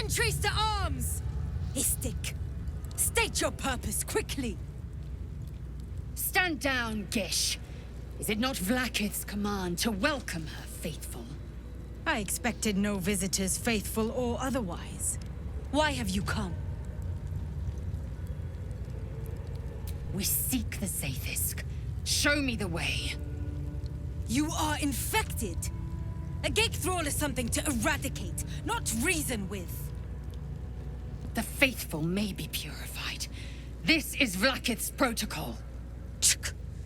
Sentries to arms! Istik, state your purpose quickly. Stand down, Gish. Is it not Vlakith's command to welcome her faithful? I expected no visitors, faithful or otherwise. Why have you come? We seek the Sathisk. Show me the way. You are infected. A gate thrall is something to eradicate, not reason with. The faithful may be purified. This is Vlakith's protocol.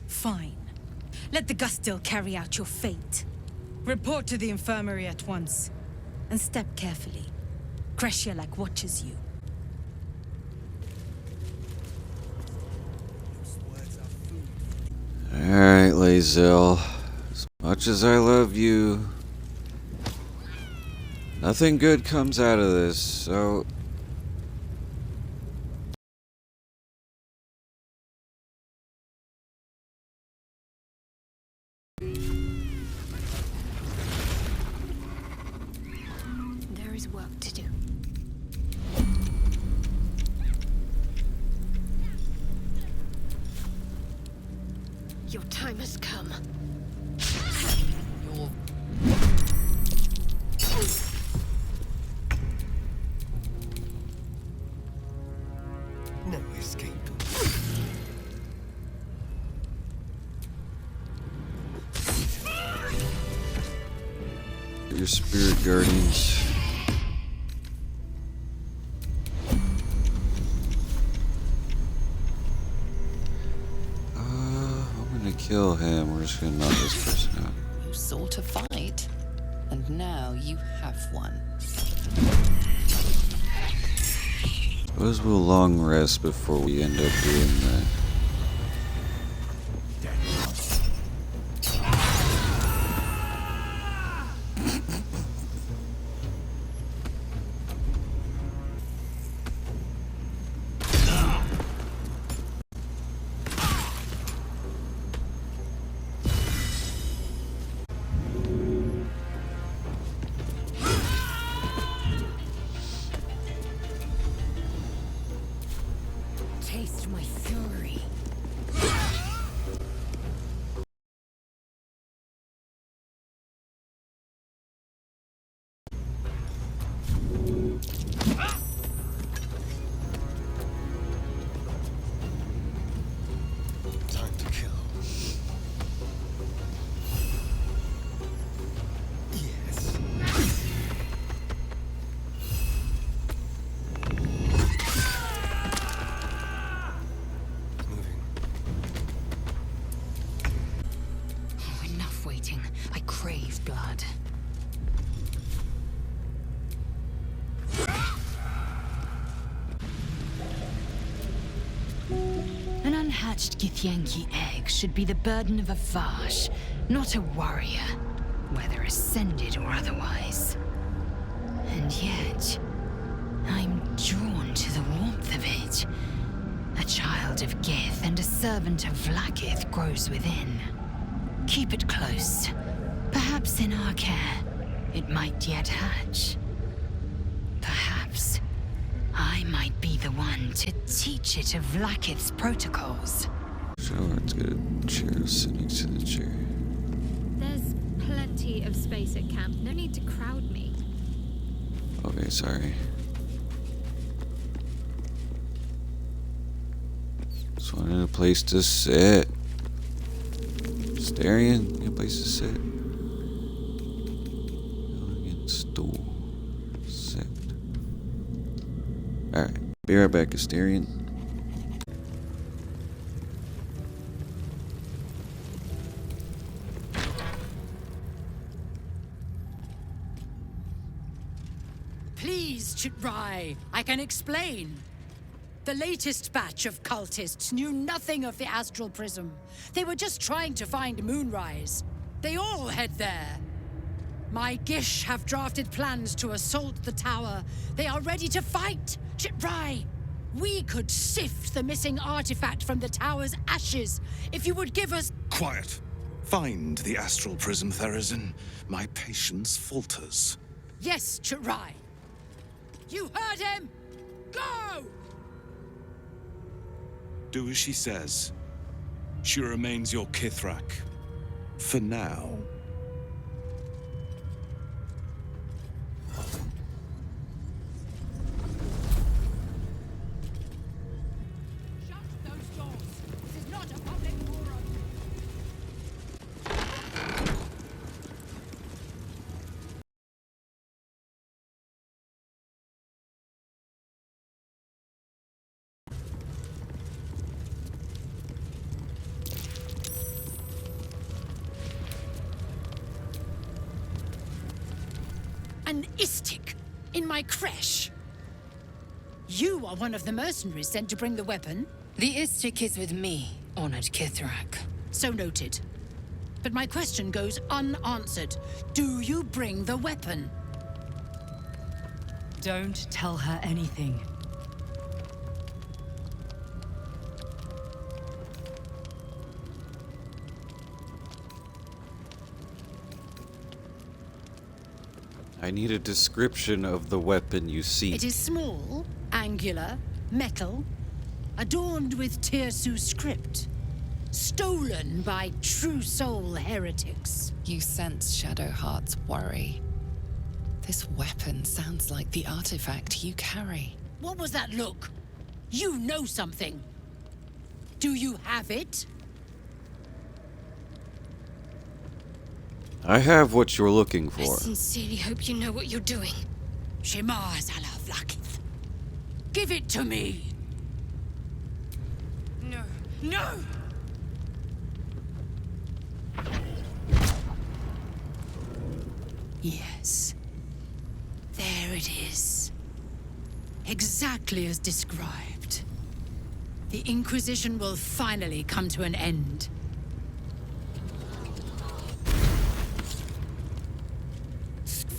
Fine. Let the Gustil carry out your fate. Report to the infirmary at once. And step carefully. Kreshjalak watches you. Alright, Lae'zel. As much as I love you, nothing good comes out of this, so... There is work to do. Your time has come. No escape. Your spirit guardians. I'm gonna kill him. We're just gonna knock this person out. You sought a fight, and now you have one. Suppose we'll long rest before we end up doing that. Taste my fury. Time to kill. Yes. Moving. Oh, enough waiting. I crave blood. An unhatched Githyanki egg should be the burden of a Vash, not a warrior, whether ascended or otherwise. And yet, I'm drawn to the warmth of it. A child of Gith and a servant of Vlakith grows within. Keep it close. Perhaps in our care, it might yet hatch. Perhaps I might be the one to teach it of Vlakith's protocols. Sure, let's get a chair sitting next to the chair. There's plenty of space at camp. No need to crowd me. Okay, sorry. Just wanted a place to sit. Starion, need a place to sit. Elegant stool. Sit. Alright, be right back, Astarion. Please, Chitrai, I can explain. The latest batch of cultists knew nothing of the astral prism. They were just trying to find Moonrise. They all head there. My Gish have drafted plans to assault the tower. They are ready to fight. Chitrai, we could sift the missing artifact from the tower's ashes if you would give us... Quiet. Find the astral prism, Therazin. My patience falters. Yes, Chitrai. You heard him! Go! Do as she says. She remains your Kithrak. For now. Shut those doors. This is not a public forum. An Istik in my creche. You are one of the mercenaries sent to bring the weapon. The Istik is with me, honored Kithrak. So noted. But my question goes unanswered. Do you bring the weapon? Don't tell her anything. I need a description of the weapon you seek. It is small, angular, metal, adorned with Tirsu script. Stolen by true soul heretics. You sense Shadowheart's worry. This weapon sounds like the artifact you carry. What was that look? You know something. Do you have it? I have what you're looking I for. sincerely hope you know what you're doing. Shema Zala Vlakith. Give it to me! No. No! Yes. There it is. Exactly as described. The Inquisition will finally come to an end.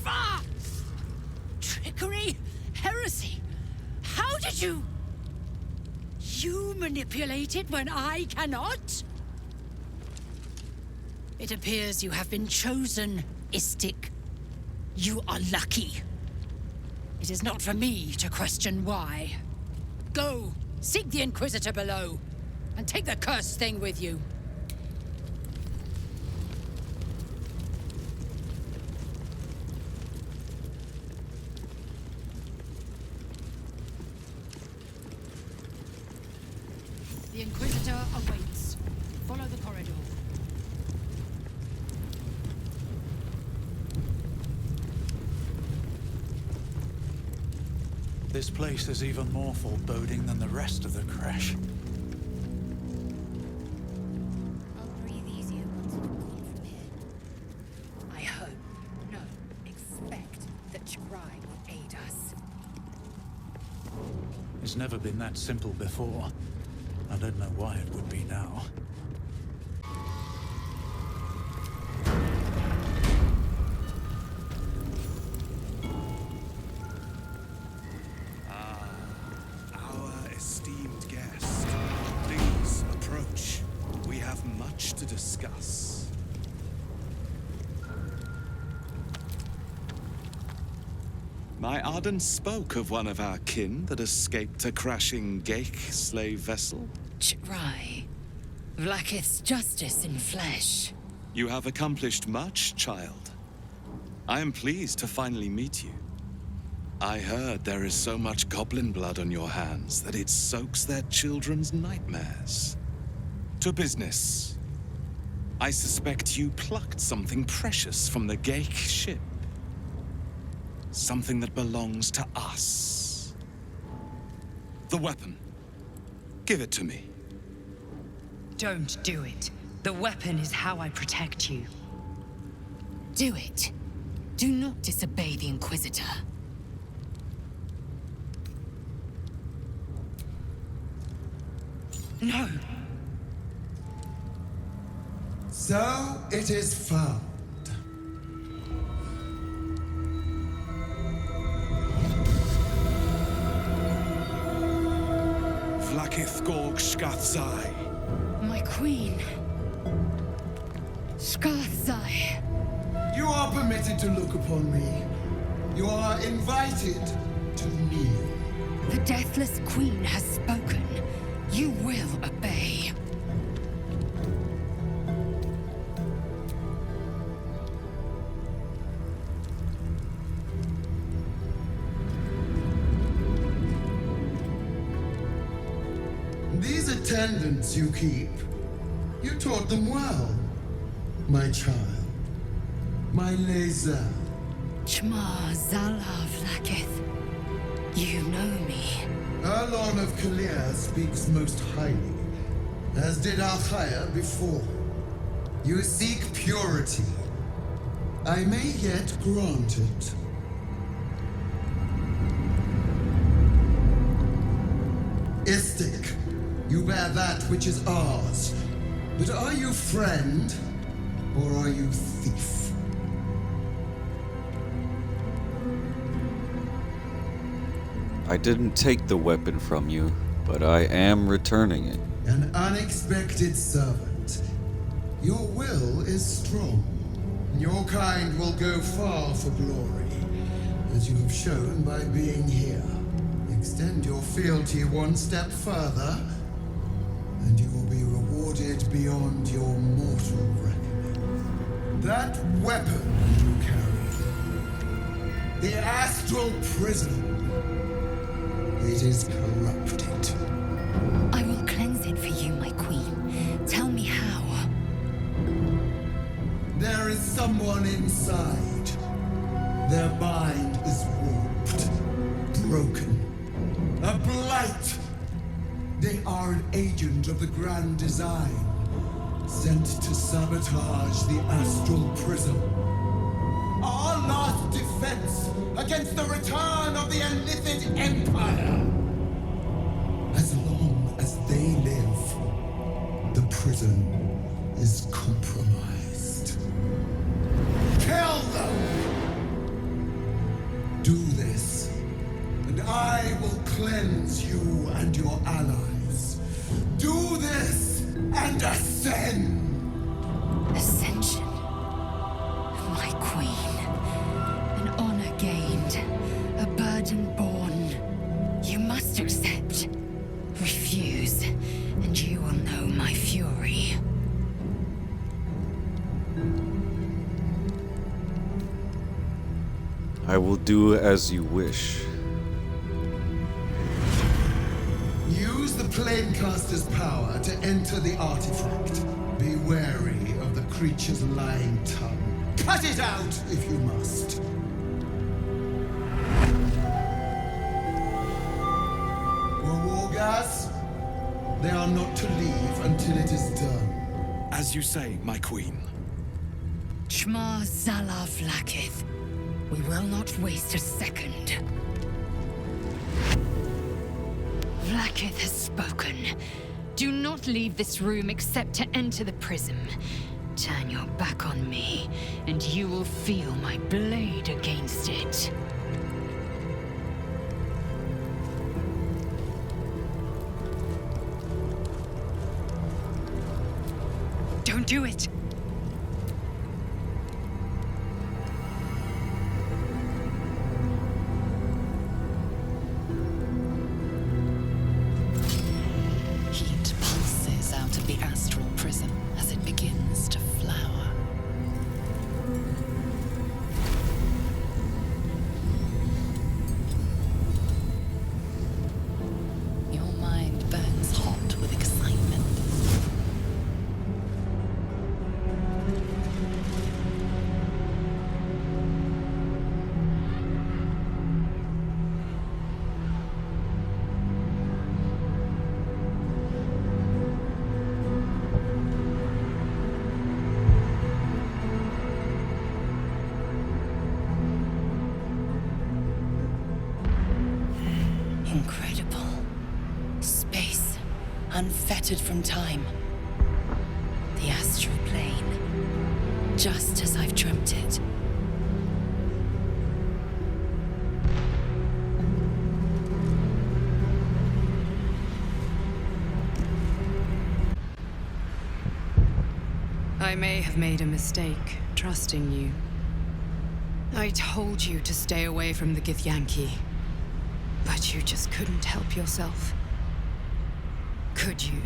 Ah! Trickery? Heresy? How did you... You manipulate it when I cannot? It appears you have been chosen, Istik. You are lucky. It is not for me to question why. Go, seek the Inquisitor below, and take the cursed thing with you. The Inquisitor awaits. Follow the corridor. This place is even more foreboding than the rest of the crash. I'll breathe easier once we're gone from here. I hope, no, expect that Chirai will aid us. It's never been that simple before. I don't know why it would be now. Our esteemed guest. Please approach. We have much to discuss. My Arden spoke of one of our kin that escaped a crashing Geik slave vessel. Chirai. Vlakith's justice in flesh. You have accomplished much, child. I am pleased to finally meet you. I heard there is so much goblin blood on your hands that it soaks their children's nightmares. To business. I suspect you plucked something precious from the Geik ship. Something that belongs to us. The weapon. Give it to me. Don't do it. The weapon is how I protect you. Do it. Do not disobey the Inquisitor. No! So it is found. Vlakith Gorg Shkathzai. My queen. Skathzai. You are permitted to look upon me. You are invited to kneel. The Deathless Queen has spoken. You will obey. These attendants you keep, you taught them well, my child. My laser. Chma Zalav Lakith. You know me. Erlon of Kalir speaks most highly, as did Alchaya before. You seek purity. I may yet grant it. Istik, you bear that which is ours. But are you friend, or are you thief? I didn't take the weapon from you, but I am returning it. An unexpected servant. Your will is strong. Your kind will go far for glory, as you have shown by being here. Extend your fealty one step further, and you will be rewarded beyond your mortal reckoning. That weapon you carry, the astral prism, it is corrupted. I will cleanse it for you, my queen. Tell me how. There is someone inside. Their mind is warped, broken, a blight. They are an agent of the grand design, sent to sabotage the astral prism. Our last defense against the return of the Elithid Empire. As long as they live, the prison is compromised. Kill them! Do this, and I will cleanse you and your allies. Do this, and ascend! Ascension. My queen. An honor gained. A burden borne. You must accept. Refuse, and you will know my fury. I will do as you wish. Use the Planecaster's power to enter the artifact. Be wary of the creature's lying tongue. Cut it out if you must. Wargas, they are not to leave until it is done. As you say, my queen. Chma Zalav Lakith. We will not waste a second. Vlakith has spoken. Do not leave this room except to enter the prism. Turn your back on me, and you will feel my blade against it. Don't do it! Heat pulses out of the astral prism as it begins to flower. Your mind burns hot with excitement. Incredible. Space, unfettered from time. The astral plane. Just as I've dreamt it. I may have made a mistake trusting you. I told you to stay away from the Githyanki. But you just couldn't help yourself. Could you?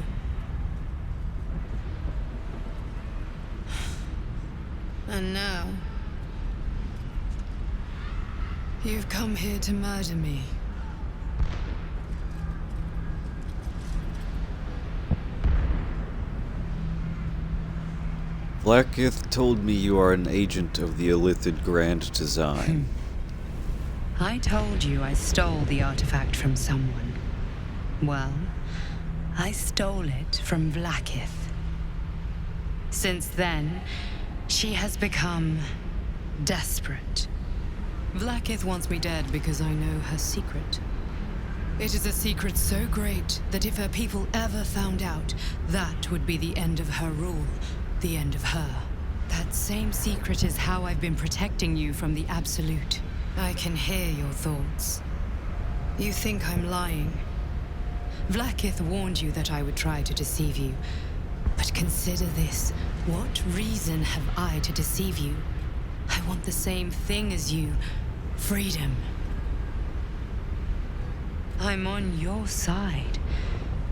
And now... you've come here to murder me. Blackith told me you are an agent of the Illithid Grand Design. I told you I stole the artifact from someone. Well, I stole it from Blackith. Since then, she has become desperate. Blackith wants me dead because I know her secret. It is a secret so great that if her people ever found out, that would be the end of her rule, the end of her. That same secret is how I've been protecting you from the Absolute. I can hear your thoughts. You think I'm lying. Blackith warned you that I would try to deceive you. But consider this. What reason have I to deceive you? I want the same thing as you. Freedom. I'm on your side.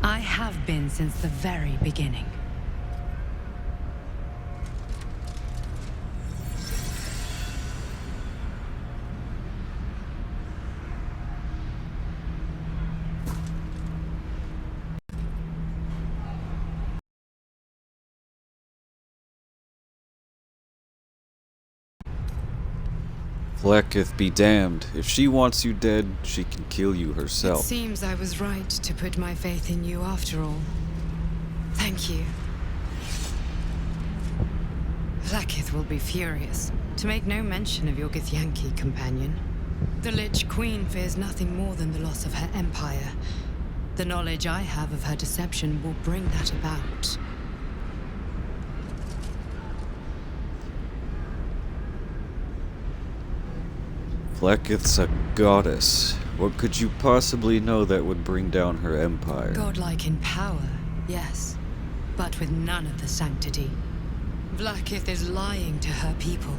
I have been since the very beginning. Blackith be damned. If she wants you dead, she can kill you herself. It seems I was right to put my faith in you after all. Thank you. Blackith will be furious, to make no mention of your Githyanki companion. The Lich Queen fears nothing more than the loss of her empire. The knowledge I have of her deception will bring that about. Blackith's a goddess. What could you possibly know that would bring down her empire? Godlike in power, yes, but with none of the sanctity. Blackith is lying to her people.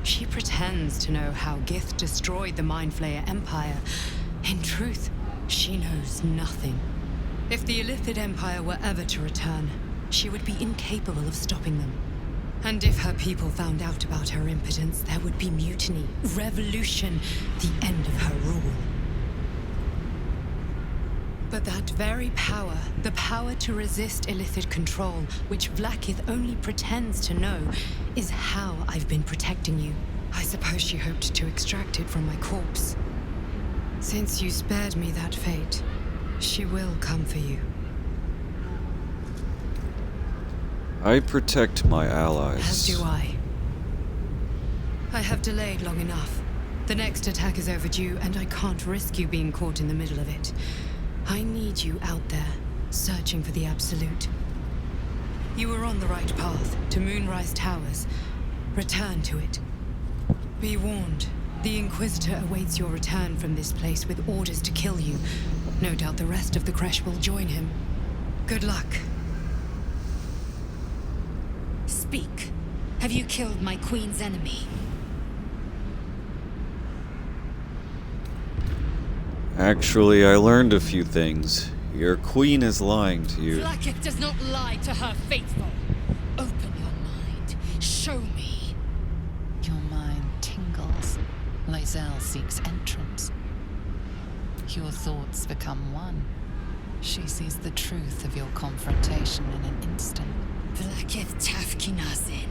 She pretends to know how Gith destroyed the Mindflayer Empire. In truth, she knows nothing. If the Illithid Empire were ever to return, she would be incapable of stopping them. And if her people found out about her impotence, there would be mutiny, revolution, the end of her rule. But that very power, the power to resist Illithid control, which Blackith only pretends to know, is how I've been protecting you. I suppose she hoped to extract it from my corpse. Since you spared me that fate, she will come for you. I protect my allies. As do I. I have delayed long enough. The next attack is overdue, and I can't risk you being caught in the middle of it. I need you out there, searching for the Absolute. You were on the right path, to Moonrise Towers. Return to it. Be warned, the Inquisitor awaits your return from this place with orders to kill you. No doubt the rest of the Kresh will join him. Good luck. Speak. Have you killed my queen's enemy? Actually, I learned a few things. Your queen is lying to you. Blackith does not lie to her faithful. Open your mind. Show me. Your mind tingles. Lae'zel seeks entrance. Your thoughts become one. She sees the truth of your confrontation in an instant. Blackith Tafkinazin.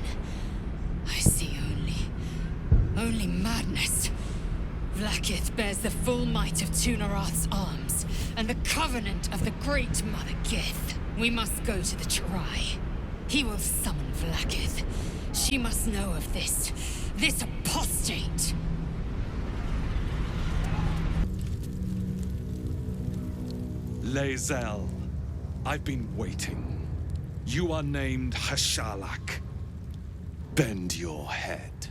I see only madness. Blackith bears the full might of Tunarath's arms, and the covenant of the Great Mother Gith. We must go to the Chirai. He will summon Blackith. She must know of this apostate. Lae'zel, I've been waiting. You are named Hashalak. Bend your head,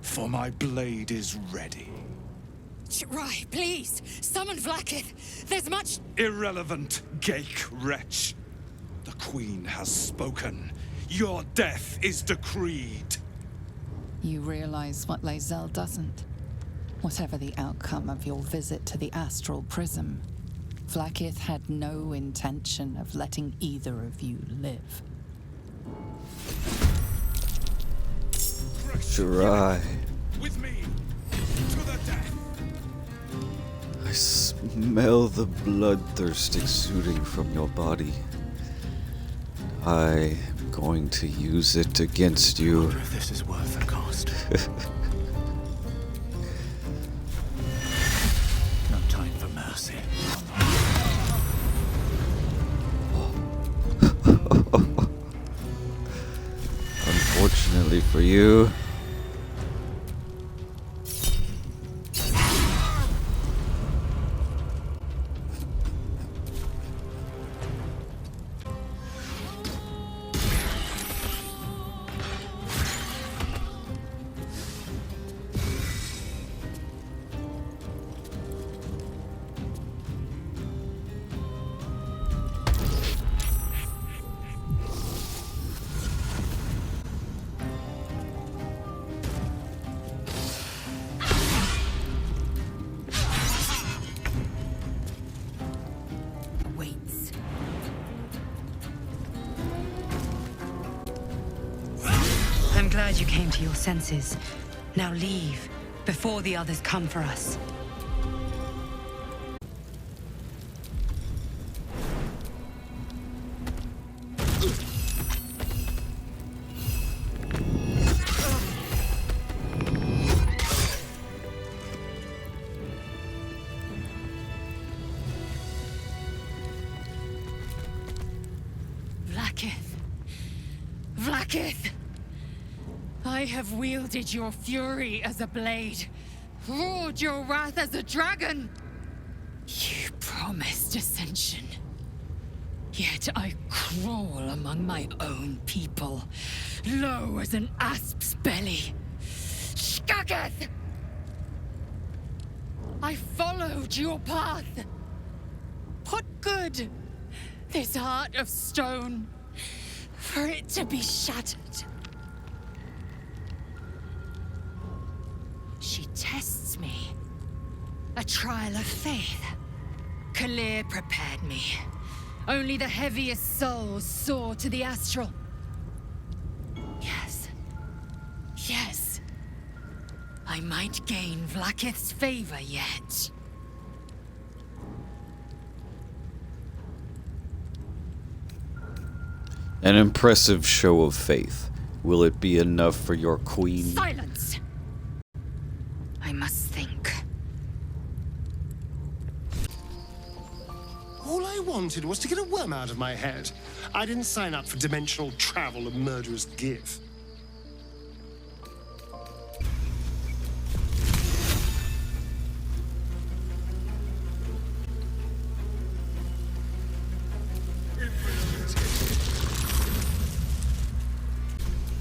for my blade is ready. Chirai, please! Summon Blackith! There's much... Irrelevant, Gake wretch. The Queen has spoken. Your death is decreed. You realize what Lae'zel doesn't. Whatever the outcome of your visit to the astral prism, Vlaakith had no intention of letting either of you live. Shirai. With me, to the death. I smell the bloodthirst exuding from your body. I'm going to use it against I you. wonder if this is worth the cost. No time for mercy. Unfortunately for you. Waits. I'm glad you came to your senses. Now leave, before the others come for us. Vlaakith. Vlaakith! I have wielded your fury as a blade, roared your wrath as a dragon. You promised ascension. Yet I crawl among my own people, low as an asp's belly. Shkageth! I followed your path. What good? This heart of stone, for it to be shattered. She tests me. A trial of faith. Kalir prepared me. Only the heaviest souls soar to the astral. Yes. Yes. I might gain Vlaakith's favor yet. An impressive show of faith. Will it be enough for your queen? Silence! I must think. All I wanted was to get a worm out of my head. I didn't sign up for dimensional travel and murderous give.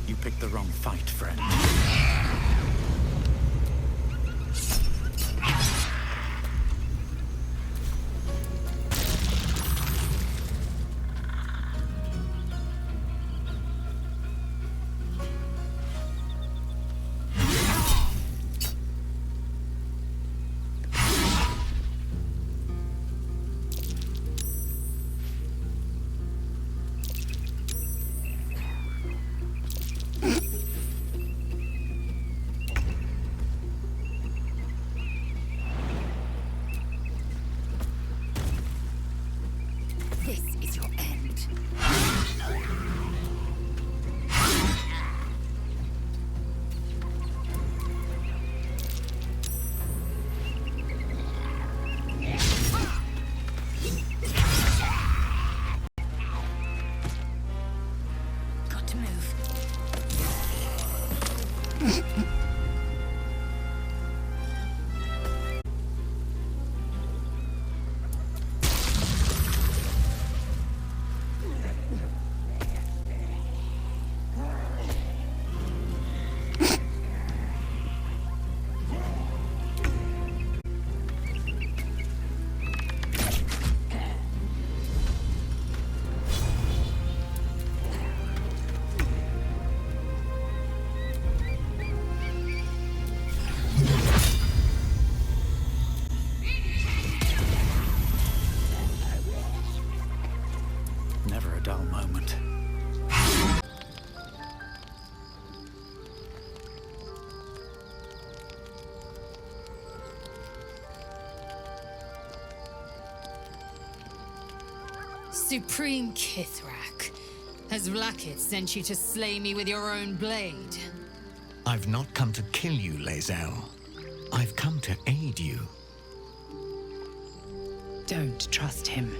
You picked the wrong fight, friend. This is your end. Got to move. Supreme Kithrak, has Vlaakith sent you to slay me with your own blade? I've not come to kill you, Lae'zel. I've come to aid you. Don't trust him.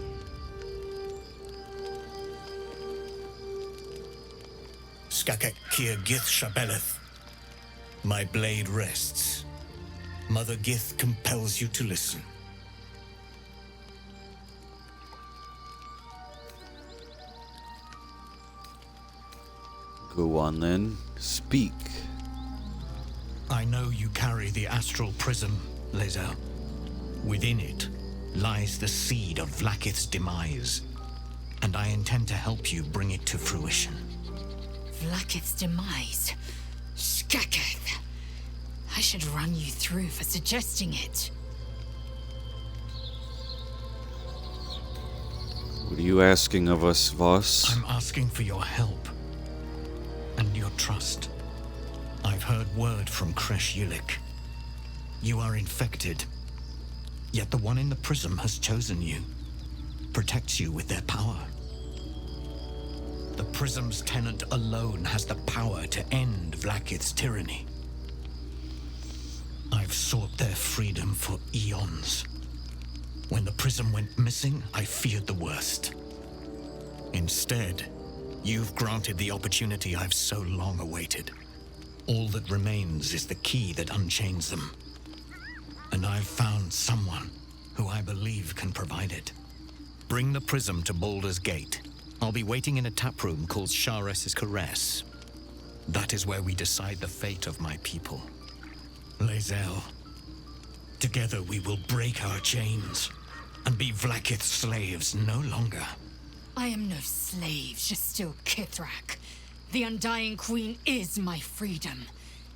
Skakek Kier Gith Shabeleth. My blade rests. Mother Gith compels you to listen. Go on then. Speak. I know you carry the astral prism, Lae'zel. Within it lies the seed of Vlaakith's demise, and I intend to help you bring it to fruition. Vlaakith's demise? Skaketh! I should run you through for suggesting it. What are you asking of us, Voss? I'm asking for your help and your trust. I've heard word from Kresh Yulik. You are infected, yet the one in the prism has chosen you, protects you with their power. The prism's tenant alone has the power to end Vlaakith's tyranny. I've sought their freedom for eons. When the prism went missing, I feared the worst. Instead, you've granted the opportunity I've so long awaited. All that remains is the key that unchains them. And I've found someone who I believe can provide it. Bring the prism to Baldur's Gate. I'll be waiting in a taproom called Shares's Caress. That is where we decide the fate of my people. Lae'zel, together we will break our chains and be Vlaakith's slaves no longer. I am no slave, just still Kithrak. The Undying Queen is my freedom.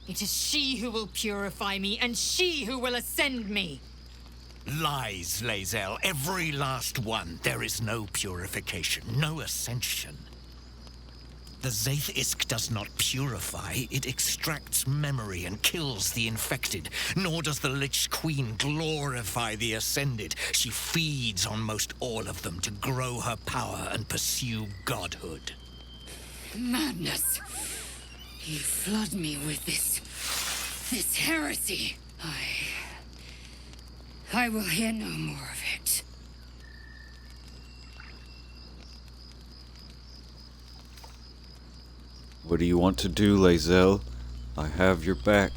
It is she who will purify me, and she who will ascend me. Lies, Lae'zel, every last one. There is no purification, no ascension. The Zaith Isk does not purify, it extracts memory and kills the infected. Nor does the Lich Queen glorify the ascended. She feeds on most all of them to grow her power and pursue godhood. Madness! You flood me with this heresy. I will hear no more of it. What do you want to do, Lae'zel? I have your back.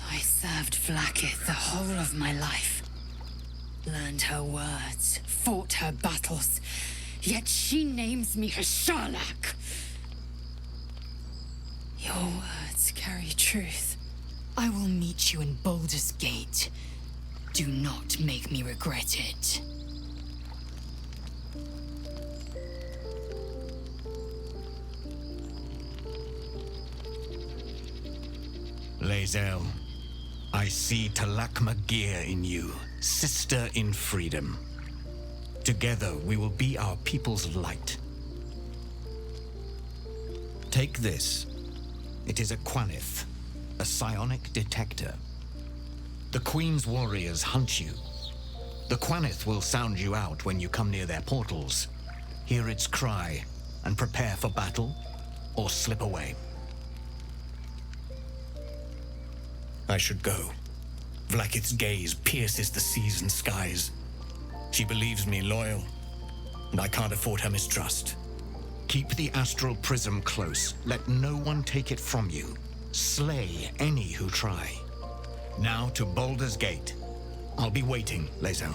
I served Vlaakith the whole of my life. Learned her words, fought her battles, yet she names me her Sharlak. Your words carry truth. I will meet you in Baldur's Gate. Do not make me regret it. Lae'zel, I see Talak Magir in you, sister in freedom. Together we will be our people's light. Take this. It is a Quanith, a psionic detector. The Queen's warriors hunt you. The Quanith will sound you out when you come near their portals. Hear its cry and prepare for battle or slip away. I should go. Vlaakith's gaze pierces the seas and skies. She believes me loyal, and I can't afford her mistrust. Keep the astral prism close. Let no one take it from you. Slay any who try. Now to Baldur's Gate. I'll be waiting, Lae'zel.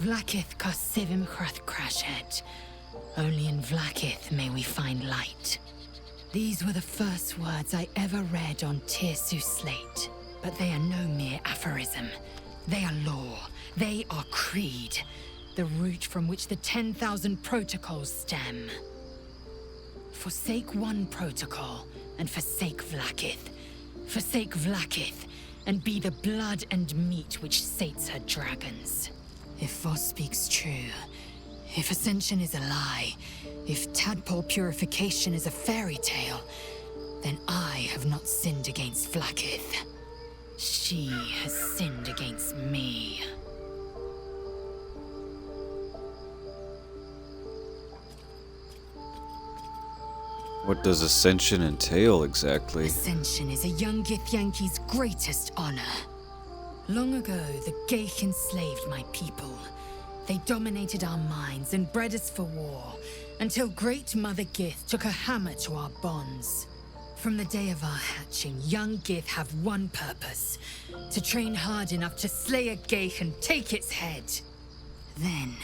Vlaakith Kosivim Chrath Crashhead. Only in Vlaakith may we find light. These were the first words I ever read on Tirsu's slate. But they are no mere aphorism. They are law. They are creed. The root from which the 10,000 protocols stem. Forsake one protocol, and forsake Vlaakith. Forsake Vlaakith, and be the blood and meat which sates her dragons. If Voss speaks true, if Ascension is a lie, if tadpole purification is a fairy tale, then I have not sinned against Vlaakith. She has sinned against me. What does Ascension entail exactly? Ascension is a young Githyanki's greatest honor. Long ago, the Geich enslaved my people. They dominated our minds and bred us for war, until Great Mother Gith took a hammer to our bonds. From the day of our hatching, young Gith have one purpose: to train hard enough to slay a Geich and take its head. Then,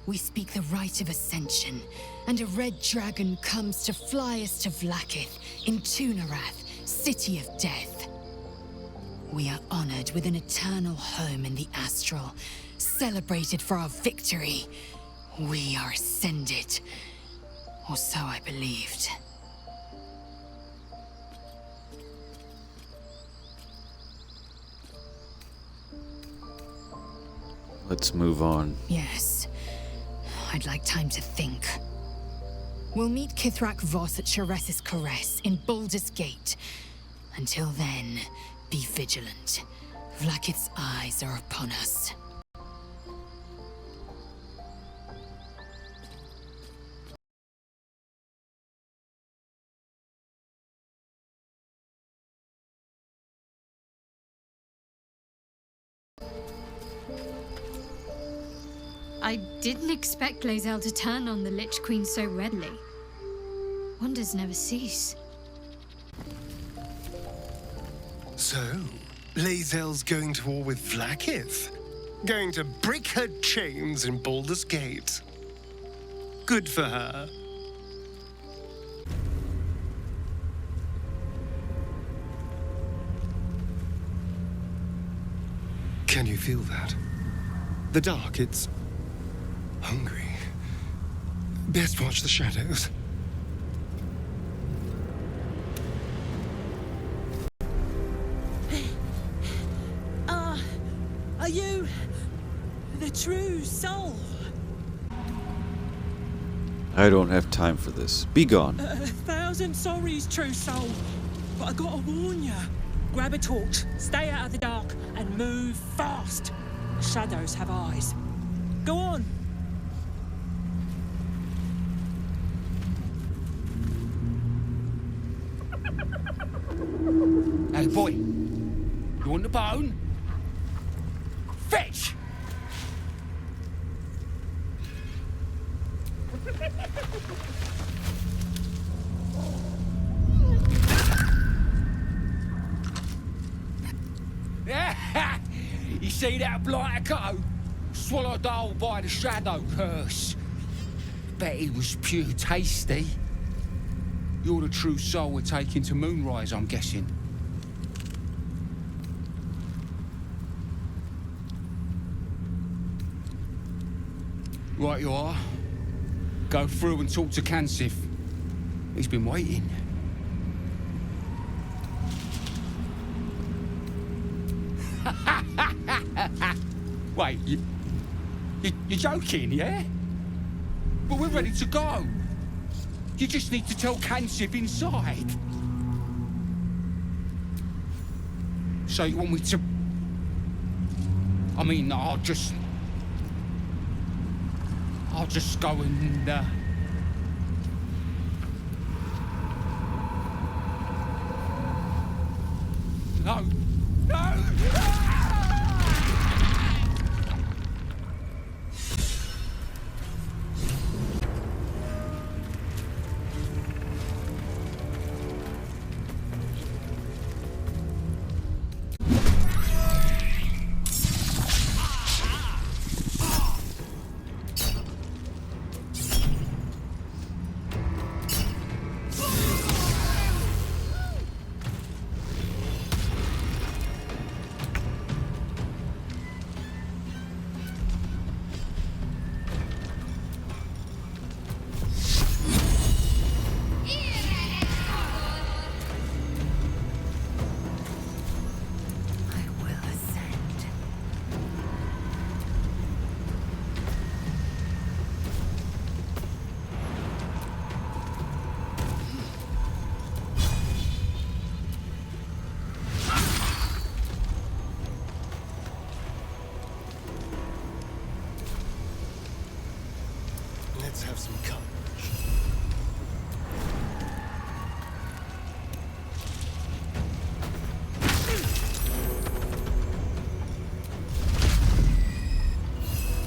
we speak the rite of Ascension, and a red dragon comes to fly us to Vlaakith in Tunarath, City of Death. We are honored with an eternal home in the Astral, celebrated for our victory. We are ascended. Or so I believed. Let's move on. Yes. I'd like time to think. We'll meet Kithrak Voss at Shares's Caress in Baldur's Gate. Until then, be vigilant. Vlaakith's eyes are upon us. I didn't expect Lae'zel to turn on the Lich Queen so readily. Wonders never cease. So, Lae'zel's going to war with Vlaakith? Going to break her chains in Baldur's Gate? Good for her. Can you feel that? The dark, it's hungry. Best watch the shadows. Are you the true soul? I don't have time for this. Be gone. 1,000 sorries, true soul. But I gotta warn ya. Grab a torch, stay out of the dark, and move fast. Shadows have eyes. Go on. Hey, boy. You want the bone? Fetch! You see that blighter go? Swallowed whole by the shadow curse. Bet he was pure tasty. You're the true soul we're taking to Moonrise, I'm guessing. Right you are. Go through and talk to Kansif. He's been waiting. Wait, you're joking, yeah? But we're ready to go. You just need to tell Kansif inside. So you want me to... I mean, I'll just go and, No! No! Let's have some courage.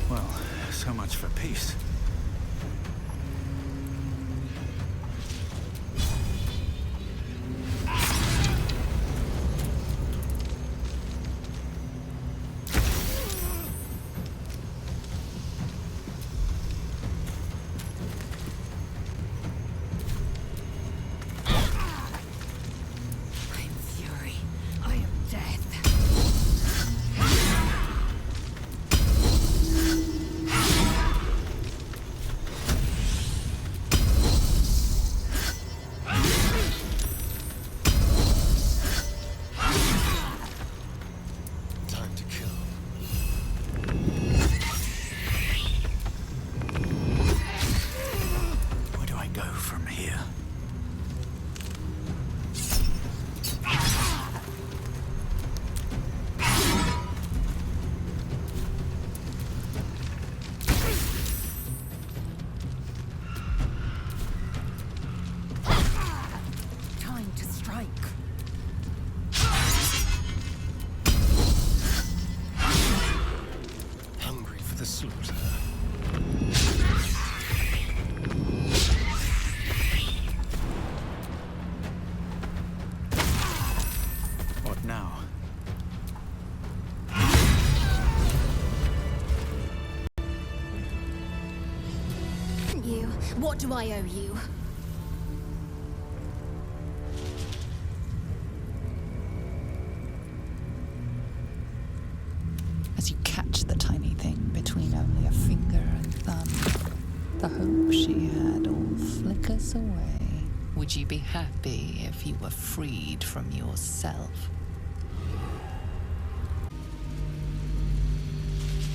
Well, so much for peace. What do I owe you? As you catch the tiny thing between only a finger and thumb, the hope she had all flickers away. Would you be happy if you were freed from yourself?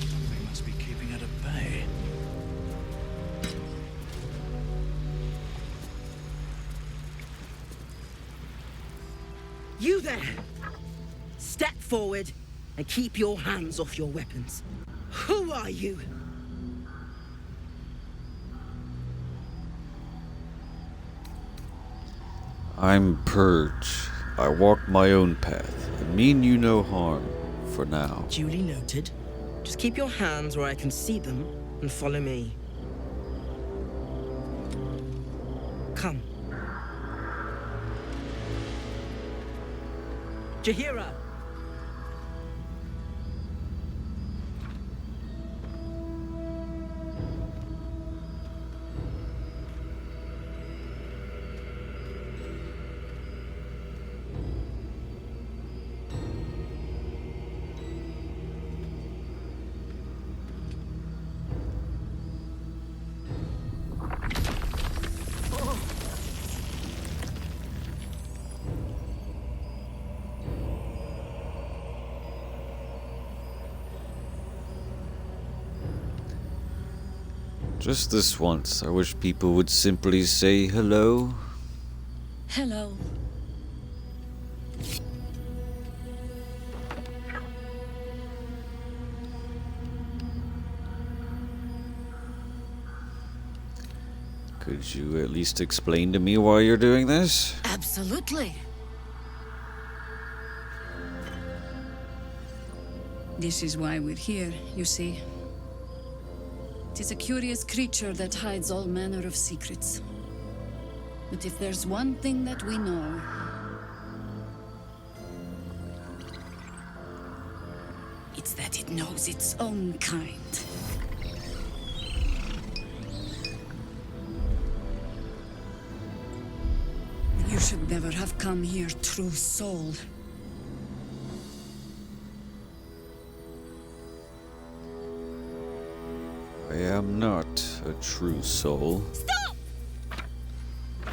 They must be keeping it at bay. You there! Step forward and keep your hands off your weapons. Who are you? I'm Purge. I walk my own path. I mean you no harm, for now. Duly noted. Just keep your hands where I can see them and follow me. Come. Jahira! Just this once, I wish people would simply say hello. Hello. Could you at least explain to me why you're doing this? Absolutely. This is why we're here, you see. It is a curious creature that hides all manner of secrets. But if there's one thing that we know, it's that it knows its own kind. You should never have come here, true soul. I am not a true soul. Stop!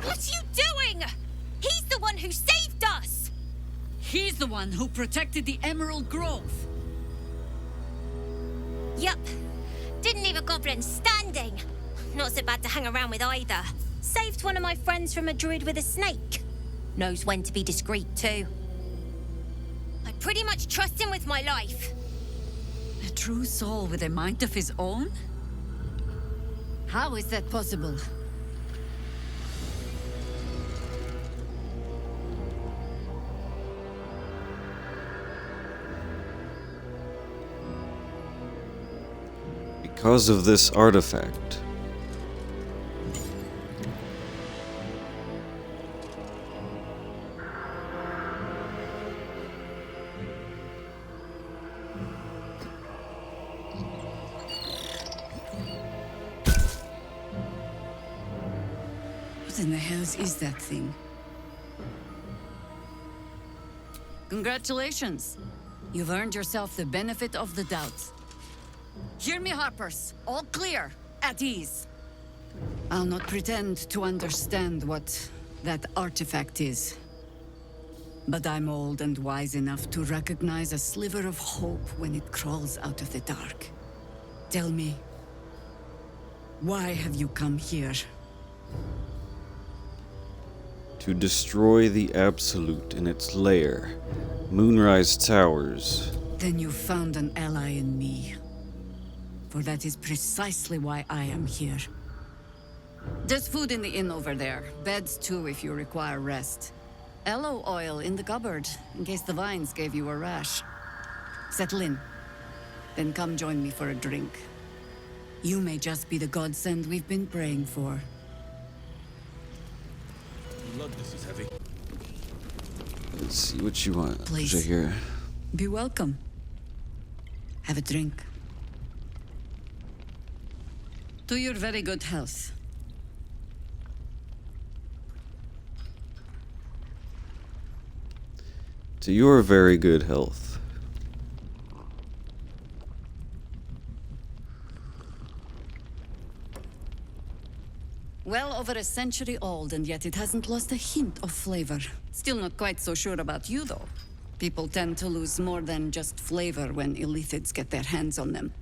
What are you doing? He's the one who saved us! He's the one who protected the Emerald Grove. Yup. Didn't leave a goblin standing. Not so bad to hang around with either. Saved one of my friends from a druid with a snake. Knows when to be discreet too. I pretty much trust him with my life. A true soul with a mind of his own? How is that possible? Because of this artifact. What in the hells is that thing? Congratulations. You've earned yourself the benefit of the doubt. Hear me, Harpers. All clear. At ease. I'll not pretend to understand what that artifact is. But I'm old and wise enough to recognize a sliver of hope when it crawls out of the dark. Tell me, why have you come here? To destroy the Absolute in its lair, Moonrise Towers. Then you found an ally in me. For that is precisely why I am here. There's food in the inn over there. Beds too if you require rest. Aloe oil in the cupboard, in case the vines gave you a rash. Settle in. Then come join me for a drink. You may just be the godsend we've been praying for. Lord, this is heavy. Let's see what you want. Please. Here. Be welcome. Have a drink. To your very good health. To your very good health. Well over a century old, and yet it hasn't lost a hint of flavor. Still not quite so sure about you, though. People tend to lose more than just flavor when illithids get their hands on them.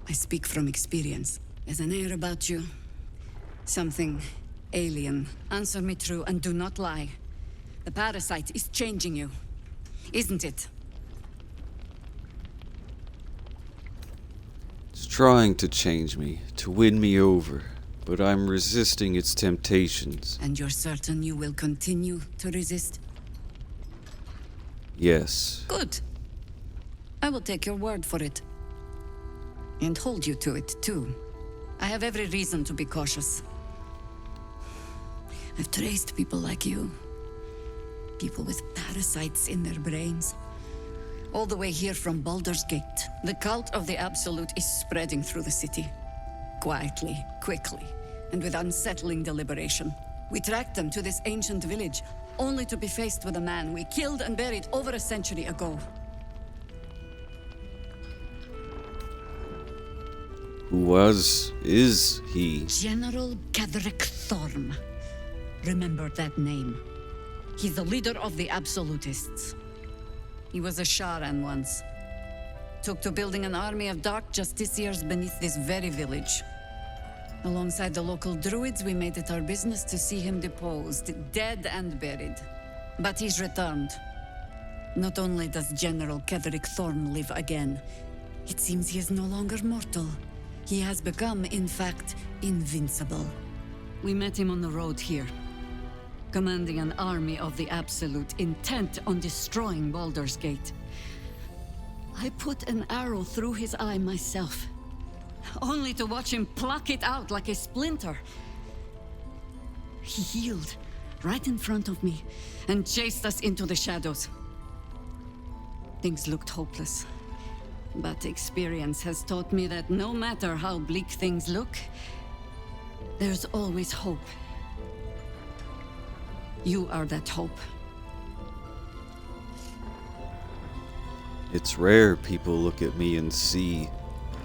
I speak from experience. There's an air about you. Something alien. Answer me true and do not lie. The parasite is changing you, isn't it? It's trying to change me, to win me over, but I'm resisting its temptations. And you're certain you will continue to resist? Yes. Good. I will take your word for it. And hold you to it, too. I have every reason to be cautious. I've traced people like you. People with parasites in their brains. All the way here from Baldur's Gate. The cult of the Absolute is spreading through the city. Quietly, quickly, and with unsettling deliberation. We tracked them to this ancient village, only to be faced with a man we killed and buried over a century ago. Who is he? General Ketherick Thorm. Remember that name. He's the leader of the Absolutists. He was a Sharan once. Took to building an army of dark justiciars beneath this very village. Alongside the local druids, we made it our business to see him deposed, dead and buried. But he's returned. Not only does General Ketherick Thorm live again, it seems he is no longer mortal. He has become, in fact, invincible. We met him on the road here, commanding an army of the Absolute, intent on destroying Baldur's Gate. I put an arrow through his eye myself, only to watch him pluck it out like a splinter. He healed right in front of me and chased us into the shadows. Things looked hopeless. But experience has taught me that no matter how bleak things look, there's always hope. You are that hope. It's rare people look at me and see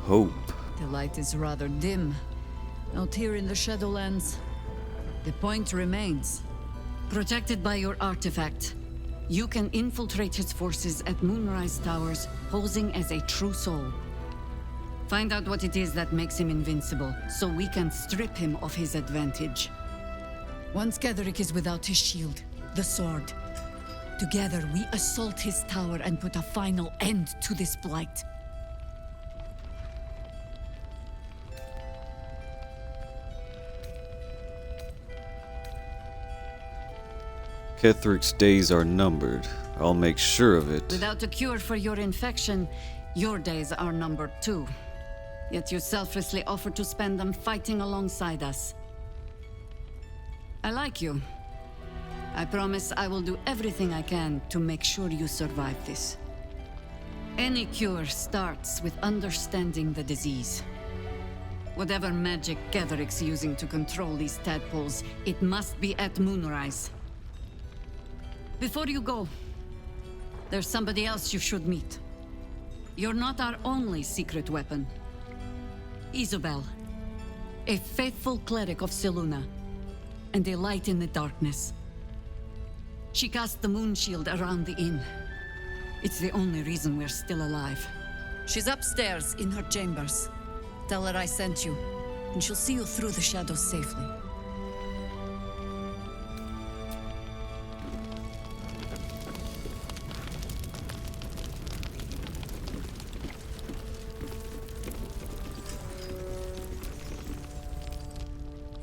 hope. The light is rather dim out here in the Shadowlands. The point remains. Protected by your artifact, you can infiltrate his forces at Moonrise Towers, posing as a true soul. Find out what it is that makes him invincible, so we can strip him of his advantage. Once Ketherick is without his shield, the sword, together we assault his tower and put a final end to this blight. Kethric's days are numbered. I'll make sure of it. Without a cure for your infection, your days are numbered too. Yet you selflessly offer to spend them fighting alongside us. I like you. I promise I will do everything I can to make sure you survive this. Any cure starts with understanding the disease. Whatever magic Kethric's using to control these tadpoles, it must be at moonrise. Before you go, there's somebody else you should meet. You're not our only secret weapon. Isabel, a faithful cleric of Selûne, and a light in the darkness. She cast the moon shield around the inn. It's the only reason we're still alive. She's upstairs in her chambers. Tell her I sent you, and she'll see you through the shadows safely.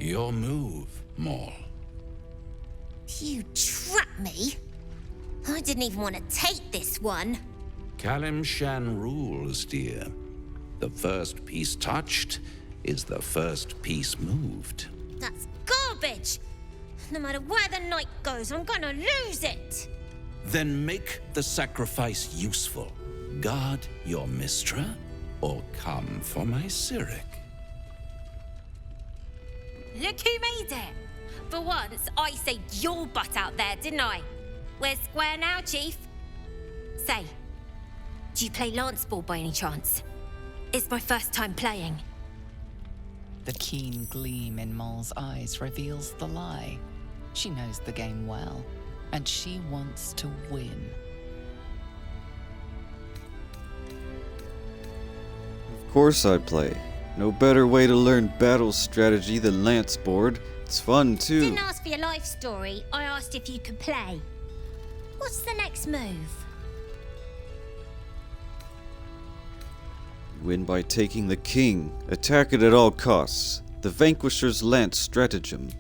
Your move, Maul. You trapped me? I didn't even want to take this one. Kalimshan rules, dear. The first piece touched is the first piece moved. That's garbage! No matter where the night goes, I'm gonna lose it! Then make the sacrifice useful. Guard your Mistra, or come for my Cyric. Look who made it! For once, I saved your butt out there, didn't I? We're square now, Chief. Say, do you play lance ball by any chance? It's my first time playing. The keen gleam in Maul's eyes reveals the lie. She knows the game well, and she wants to win. Of course I play. No better way to learn battle strategy than lance board. It's fun too. Didn't ask for your life story, I asked if you could play. What's the next move? Win by taking the king. Attack it at all costs. The Vanquisher's lance stratagem.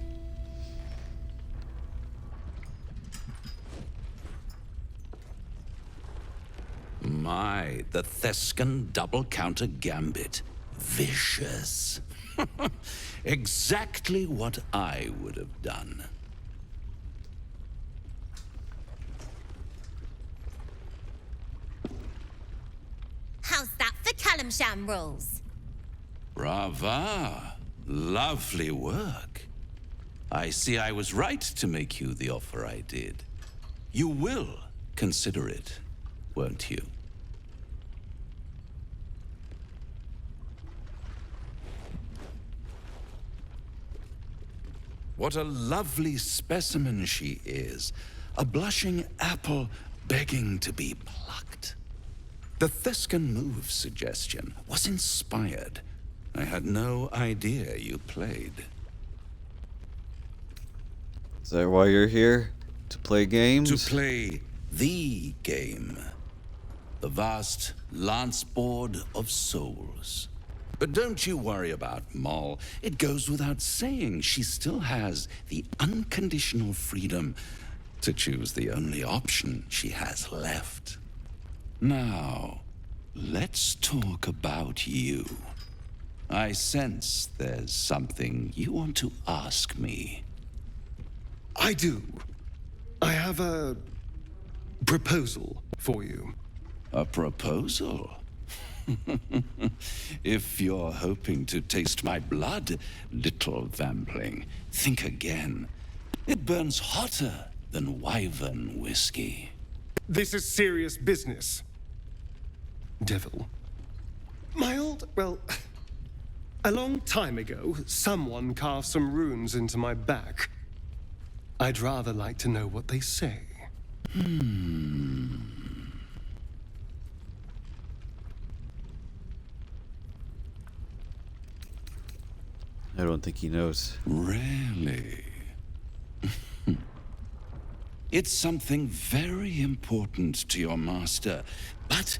My, the Thescan double counter gambit. Vicious. Exactly what I would have done. How's that for Kalimshan rules? Brava. Lovely work. I see I was right to make you the offer I did. You will consider it, won't you? What a lovely specimen she is. A blushing apple begging to be plucked. The Thescan move suggestion was inspired. I had no idea you played. Is that why you're here? To play games? To play the game. The vast lance board of souls. But don't you worry about Maul. It goes without saying she still has the unconditional freedom to choose the only option she has left. Now, let's talk about you. I sense there's something you want to ask me. I do. I have a proposal for you. A proposal? If you're hoping to taste my blood, little vampling, think again. It burns hotter than wyvern whiskey. This is serious business. Devil. Well, a long time ago, someone carved some runes into my back. I'd rather like to know what they say. I don't think he knows. Really? It's something very important to your master. But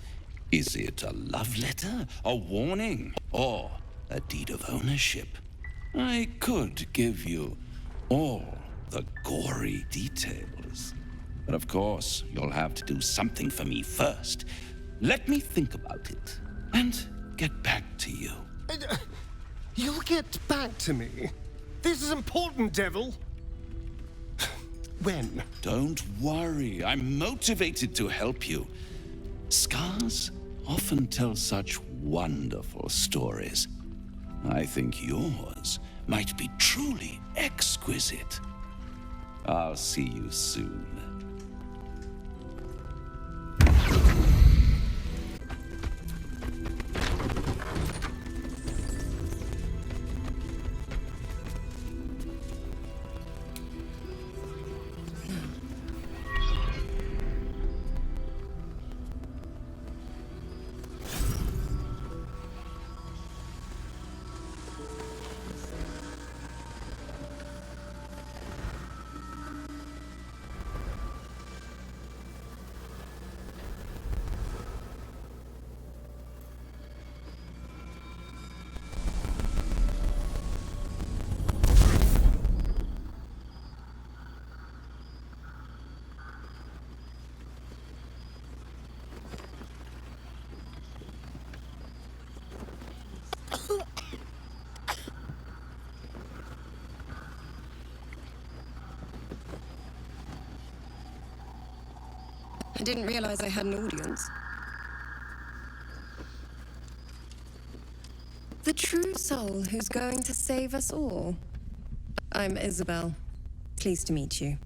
is it a love letter, a warning, or a deed of ownership? I could give you all the gory details. But of course, you'll have to do something for me first. Let me think about it and get back to you. You'll get back to me? This is important, Devil. When? Don't worry, I'm motivated to help you. Scars often tell such wonderful stories. I think yours might be truly exquisite. I'll see you soon. I didn't realize I had an audience. The true soul who's going to save us all. I'm Isabel. Pleased to meet you.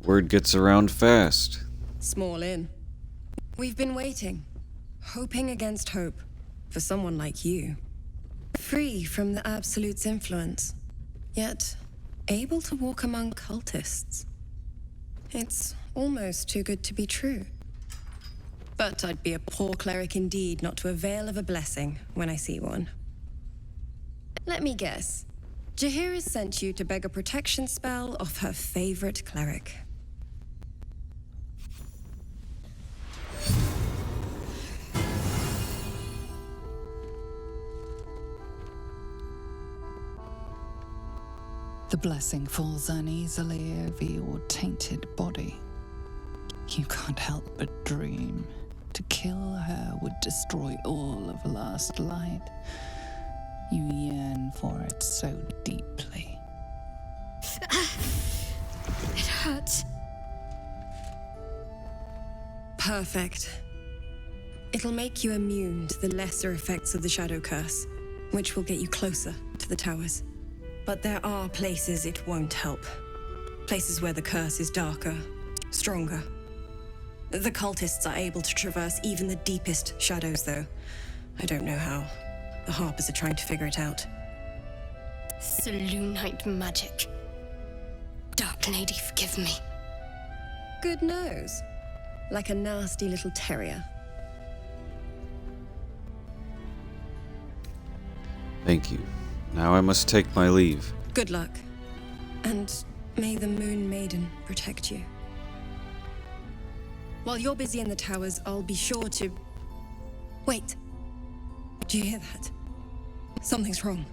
Word gets around fast. Small inn. We've been waiting, hoping against hope, for someone like you. Free from the Absolute's influence, yet able to walk among cultists. It's almost too good to be true. But I'd be a poor cleric indeed not to avail of a blessing when I see one. Let me guess. Jaheira sent you to beg a protection spell off her favorite cleric. The blessing falls uneasily over your tainted body. You can't help but dream. To kill her would destroy all of last light. You yearn for it so deeply. It hurts. Perfect. It'll make you immune to the lesser effects of the Shadow Curse, which will get you closer to the towers. But there are places it won't help. Places where the curse is darker, stronger. The cultists are able to traverse even the deepest shadows, though. I don't know how. The Harpers are trying to figure it out. Selûnite magic. Dark Lady, forgive me. Good nose. Like a nasty little terrier. Thank you. Now I must take my leave. Good luck. And may the Moon Maiden protect you. While you're busy in the towers, I'll be sure to... Wait. Do you hear that? Something's wrong.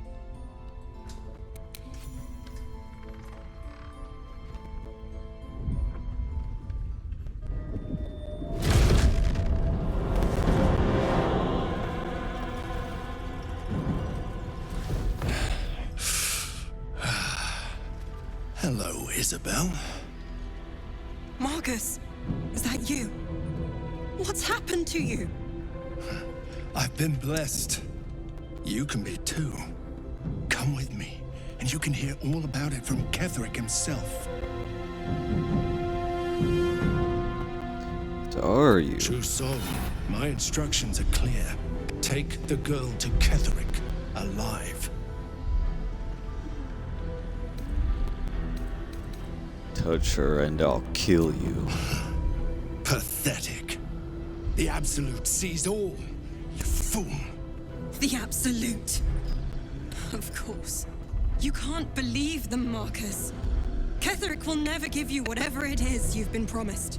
Hello, Isabel. Marcus, is that you? What's happened to you? I've been blessed. You can be too. Come with me, and you can hear all about it from Ketherick himself. What are you? True soul, my instructions are clear. Take the girl to Ketherick, alive. Touch her and I'll kill you. Pathetic. The Absolute sees all, you fool. The Absolute. Of course. You can't believe them, Marcus. Ketherick will never give you whatever it is you've been promised.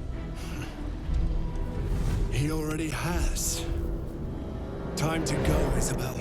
He already has. Time to go, Isabel.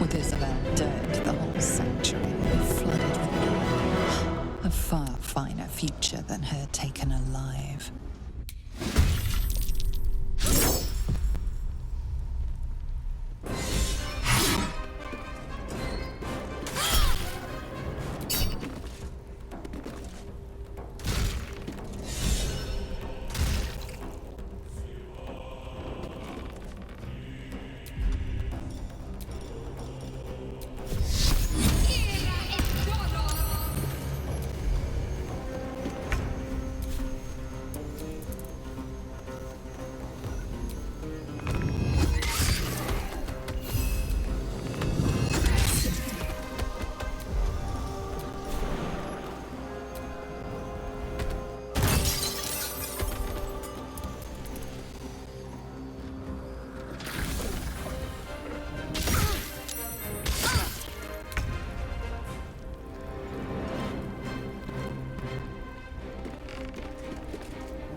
With Isabel dead, the whole sanctuary will be flooded with blood. A far finer future than her taken alive.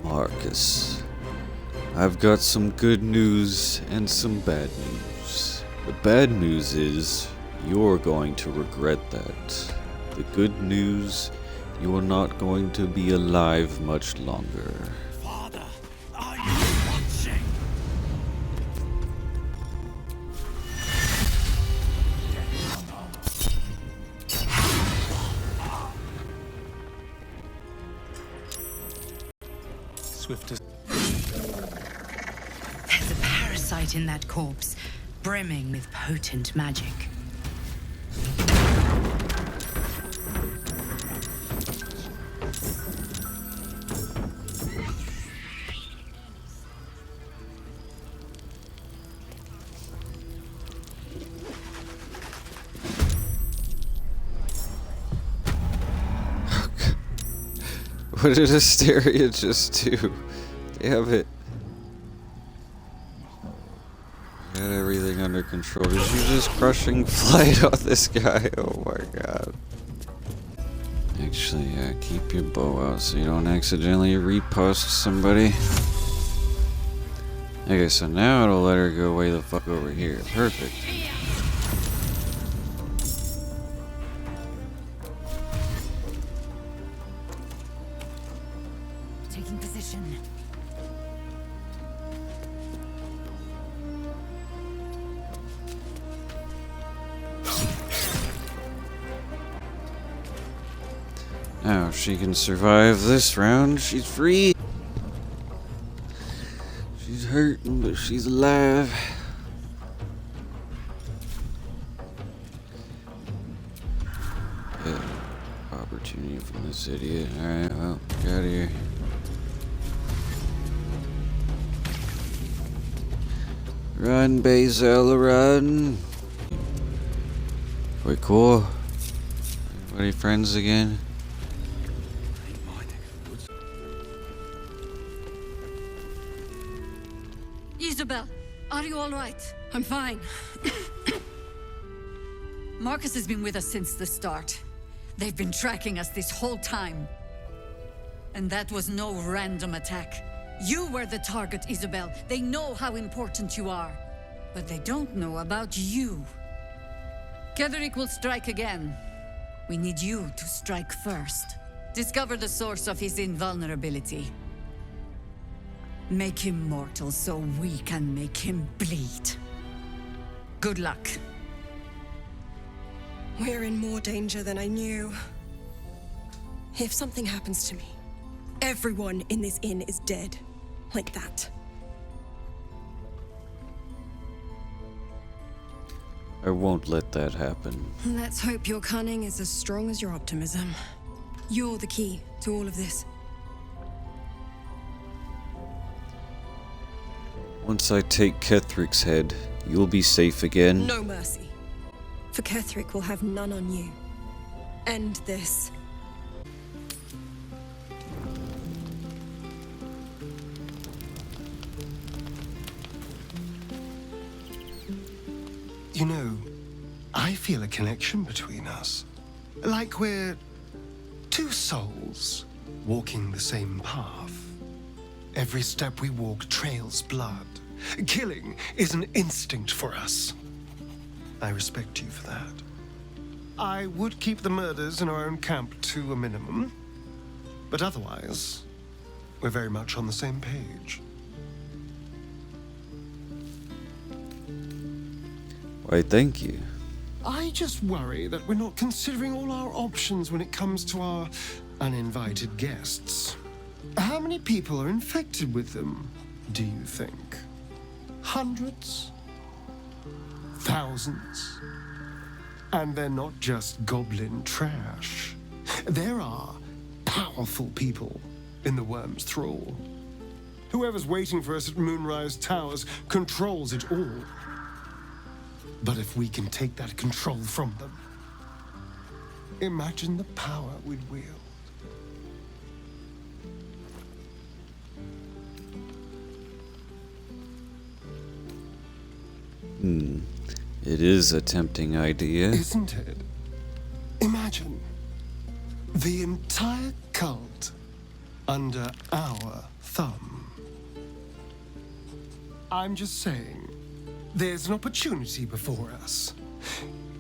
Marcus, I've got some good news and some bad news. The bad news is you're going to regret that. The good news, you're not going to be alive much longer. Father, are you watching? Swift as... There's a parasite in that corpse, brimming with potent magic. What did Asteria just do? Damn it. Got everything under control. Did you just crushing flight on this guy? Oh my god. Actually, keep your bow out so you don't accidentally repost somebody. Okay, so now it'll let her go way the fuck over here. Perfect. Taking position. Now, if she can survive this round, she's free. She's hurting, but she's alive. Yeah. Opportunity from this idiot. Alright, well, get out of here. Run, Basil, run. We cool? Everybody friends again? Isabel, are you all right? I'm fine. Marcus has been with us since the start. They've been tracking us this whole time. And that was no random attack. You were the target, Isabel. They know how important you are. But they don't know about you. Ketherick will strike again. We need you to strike first. Discover the source of his invulnerability. Make him mortal so we can make him bleed. Good luck. We're in more danger than I knew. If something happens to me, everyone in this inn is dead. Like that. I won't let that happen. Let's hope your cunning is as strong as your optimism. You're the key to all of this. Once I take Kethric's head, you'll be safe again. No mercy. For Ketheric will have none on you. End this. You know, I feel a connection between us. Like we're two souls walking the same path. Every step we walk trails blood. Killing is an instinct for us. I respect you for that. I would keep the murders in our own camp to a minimum, but otherwise, we're very much on the same page. Why, thank you. I just worry that we're not considering all our options when it comes to our uninvited guests. How many people are infected with them, do you think? Hundreds? Thousands? And they're not just goblin trash. There are powerful people in the Worm's thrall. Whoever's waiting for us at Moonrise Towers controls it all. But if we can take that control from them, imagine the power we'd wield. It is a tempting idea. Isn't it? Imagine the entire cult under our thumb. I'm just saying, there's an opportunity before us.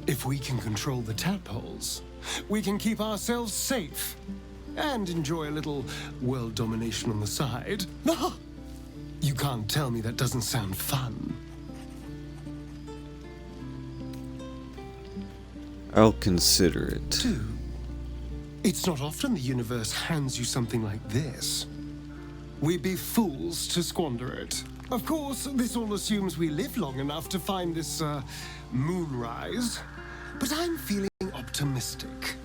If we can control the tadpoles, we can keep ourselves safe and enjoy a little world domination on the side. You can't tell me that doesn't sound fun. I'll consider it. It's not often the universe hands you something like this. We'd be fools to squander it. Of course, this all assumes we live long enough to find this, moonrise. But I'm feeling optimistic.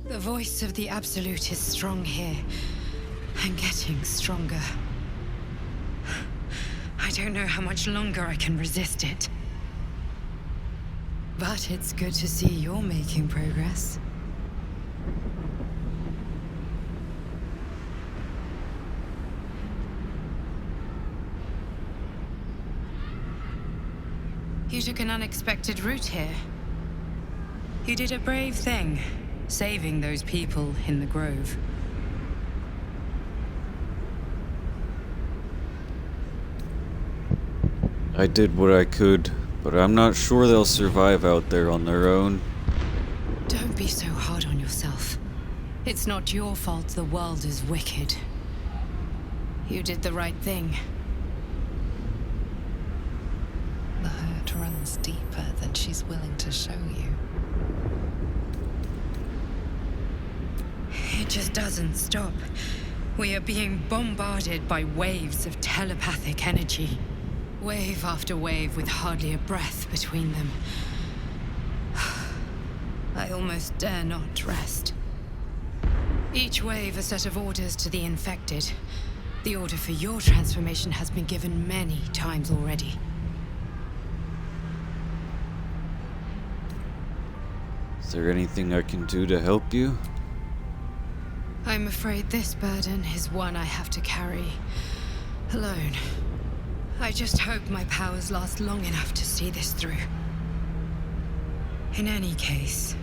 The voice of the Absolute is strong here, and getting stronger. I don't know how much longer I can resist it. But it's good to see you're making progress. You took an unexpected route here. You did a brave thing, saving those people in the grove. I did what I could, but I'm not sure they'll survive out there on their own. Don't be so hard on yourself. It's not your fault the world is wicked. You did the right thing. The hurt runs deeper than she's willing to show you. It just doesn't stop. We are being bombarded by waves of telepathic energy. Wave after wave with hardly a breath between them. I almost dare not rest. Each wave a set of orders to the infected. The order for your transformation has been given many times already. Is there anything I can do to help you? I'm afraid this burden is one I have to carry alone. I just hope my powers last long enough to see this through. In any case,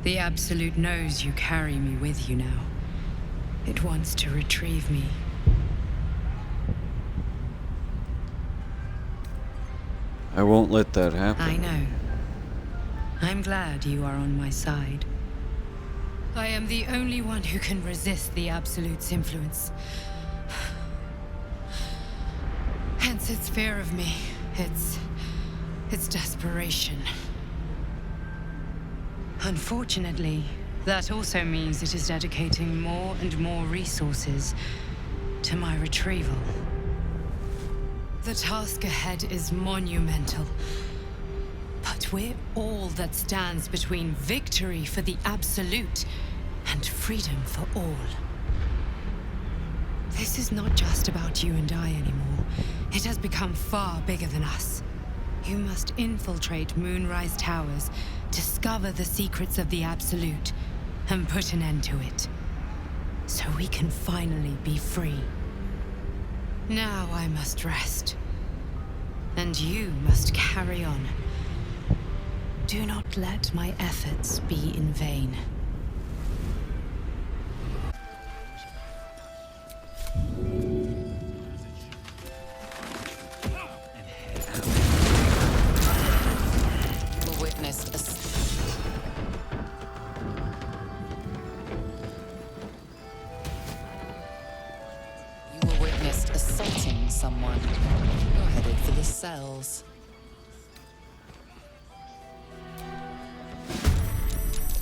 the Absolute knows you carry me with you now. It wants to retrieve me. I won't let that happen. I know. I'm glad you are on my side. I am the only one who can resist the Absolute's influence. Hence its fear of me, its desperation. Unfortunately, that also means it is dedicating more and more resources to my retrieval. The task ahead is monumental, But we're all that stands between victory for the Absolute and freedom for all. This is not just about you and I anymore. It has become far bigger than us. You must infiltrate Moonrise Towers, discover the secrets of the Absolute, and put an end to it. So we can finally be free. Now I must rest. And you must carry on. Do not let my efforts be in vain. You were witnessed assaulting someone. You're headed for the cells.